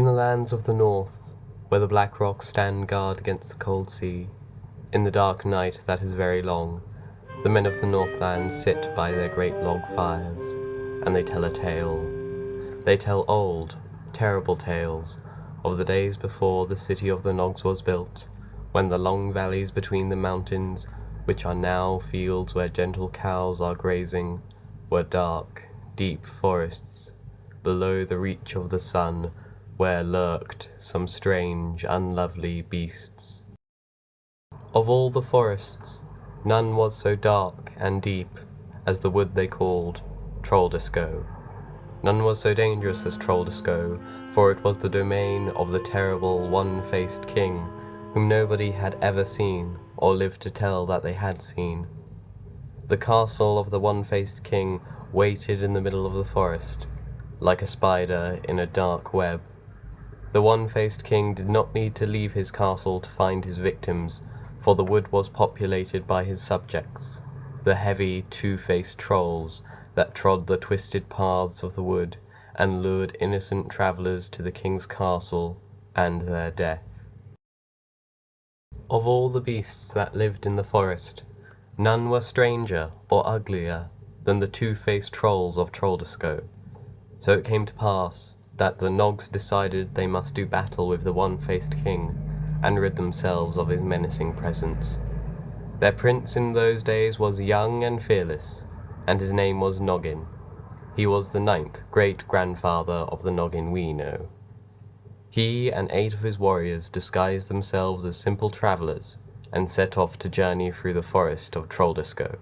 In the lands of the north, where the black rocks stand guard against the cold sea, in the dark night that is very long, the men of the Northlands sit by their great log fires, and they tell a tale. They tell old, terrible tales of the days before the city of the Nogs was built, when the long valleys between the mountains, which are now fields where gentle cows are grazing, were dark, deep forests, below the reach of the sun, where lurked some strange, unlovely beasts. Of all the forests, none was so dark and deep as the wood they called Trolldisco. None was so dangerous as Trolldisco, for it was the domain of the terrible one-faced king, whom nobody had ever seen, or lived to tell that they had seen. The castle of the one-faced king waited in the middle of the forest, like a spider in a dark web. The one-faced king did not need to leave his castle to find his victims, for the wood was populated by his subjects, the heavy, two-faced trolls that trod the twisted paths of the wood and lured innocent travellers to the king's castle and their death. Of all the beasts that lived in the forest, none were stranger or uglier than the two-faced trolls of Trolldisco. So it came to pass that the Nogs decided they must do battle with the one-faced king and rid themselves of his menacing presence. Their prince in those days was young and fearless, and his name was Noggin. He was the 9th great-grandfather of the Noggin we know. He and 8 of his warriors disguised themselves as simple travellers and set off to journey through the forest of Trolldisco.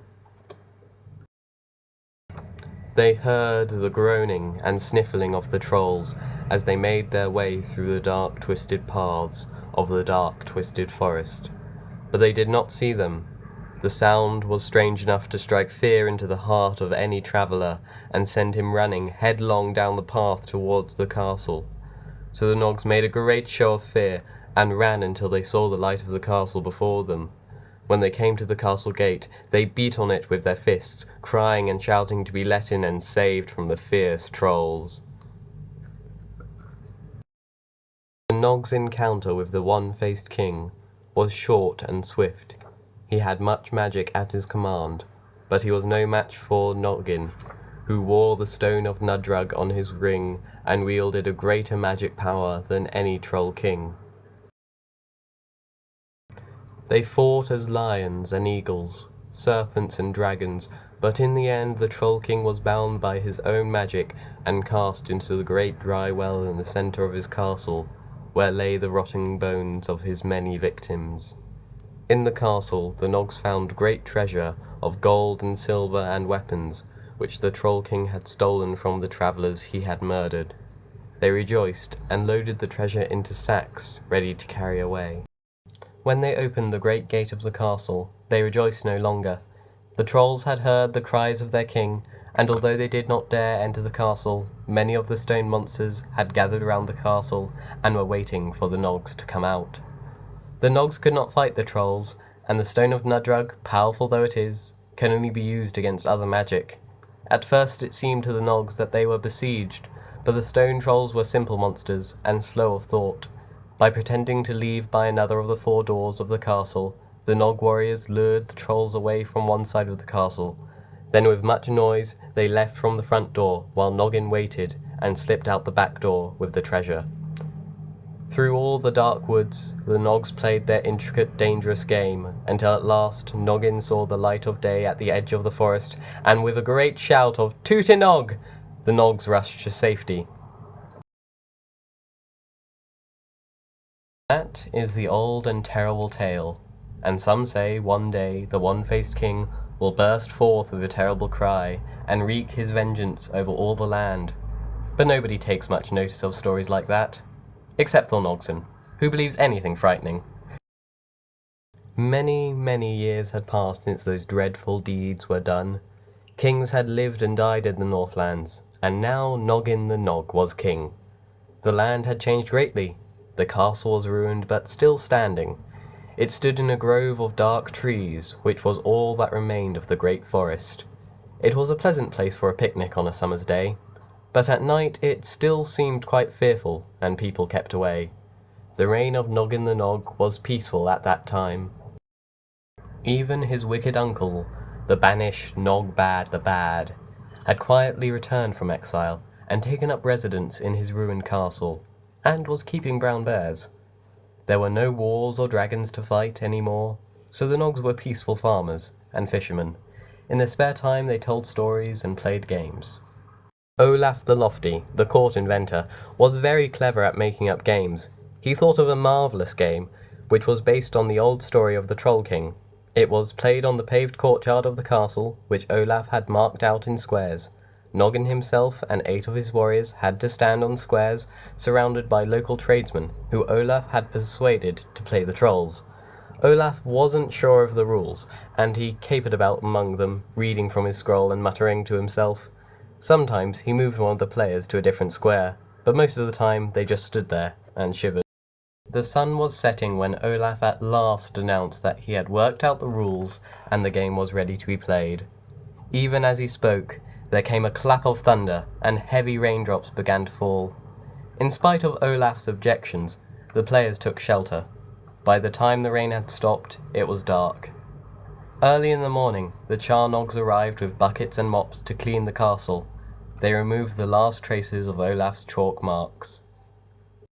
They heard the groaning and sniffling of the trolls as they made their way through the dark twisted paths of the dark twisted forest, but they did not see them. The sound was strange enough to strike fear into the heart of any traveller and send him running headlong down the path towards the castle. So the Nogs made a great show of fear and ran until they saw the light of the castle before them. When they came to the castle gate, they beat on it with their fists, crying and shouting to be let in and saved from the fierce trolls. The Nogs' encounter with the one-faced king was short and swift. He had much magic at his command, but he was no match for Noggin, who wore the stone of Nudrug on his ring and wielded a greater magic power than any troll king. They fought as lions and eagles, serpents and dragons, but in the end the Troll King was bound by his own magic and cast into the great dry well in the centre of his castle, where lay the rotting bones of his many victims. In the castle the Nogs found great treasure of gold and silver and weapons, which the Troll King had stolen from the travellers he had murdered. They rejoiced and loaded the treasure into sacks, ready to carry away. When they opened the great gate of the castle, they rejoiced no longer. The trolls had heard the cries of their king, and although they did not dare enter the castle, many of the stone monsters had gathered around the castle and were waiting for the Nogs to come out. The Nogs could not fight the trolls, and the stone of Nudrug, powerful though it is, can only be used against other magic. At first it seemed to the Nogs that they were besieged, but the stone trolls were simple monsters and slow of thought. By pretending to leave by another of the 4 doors of the castle, the Nog warriors lured the trolls away from one side of the castle. Then with much noise they left from the front door, while Noggin waited and slipped out the back door with the treasure. Through all the dark woods, the Nogs played their intricate, dangerous game, until at last Noggin saw the light of day at the edge of the forest, and with a great shout of "Toot Nog!" the Nogs rushed to safety. That is the old and terrible tale, and some say one day the one-faced king will burst forth with a terrible cry and wreak his vengeance over all the land. But nobody takes much notice of stories like that, except Thornogson, who believes anything frightening. Many, many years had passed since those dreadful deeds were done. Kings had lived and died in the Northlands, and now Noggin the Nog was king. The land had changed greatly. The castle was ruined, but still standing. It stood in a grove of dark trees, which was all that remained of the great forest. It was a pleasant place for a picnic on a summer's day, but at night it still seemed quite fearful, and people kept away. The reign of Noggin the Nog was peaceful at that time. Even his wicked uncle, the banished Nog Bad the Bad, had quietly returned from exile and taken up residence in his ruined castle, and was keeping brown bears. There were no wars or dragons to fight any more, so the Nogs were peaceful farmers and fishermen. In their spare time they told stories and played games. Olaf the Lofty, the court inventor, was very clever at making up games. He thought of a marvellous game, which was based on the old story of the Troll King. It was played on the paved courtyard of the castle, which Olaf had marked out in squares. Noggin himself and 8 of his warriors had to stand on squares, surrounded by local tradesmen, who Olaf had persuaded to play the trolls. Olaf wasn't sure of the rules, and he capered about among them, reading from his scroll and muttering to himself. Sometimes he moved one of the players to a different square, but most of the time they just stood there and shivered. The sun was setting when Olaf at last announced that he had worked out the rules and the game was ready to be played. Even as he spoke, there came a clap of thunder, and heavy raindrops began to fall. In spite of Olaf's objections, the players took shelter. By the time the rain had stopped, it was dark. Early in the morning, the Charnogs arrived with buckets and mops to clean the castle. They removed the last traces of Olaf's chalk marks.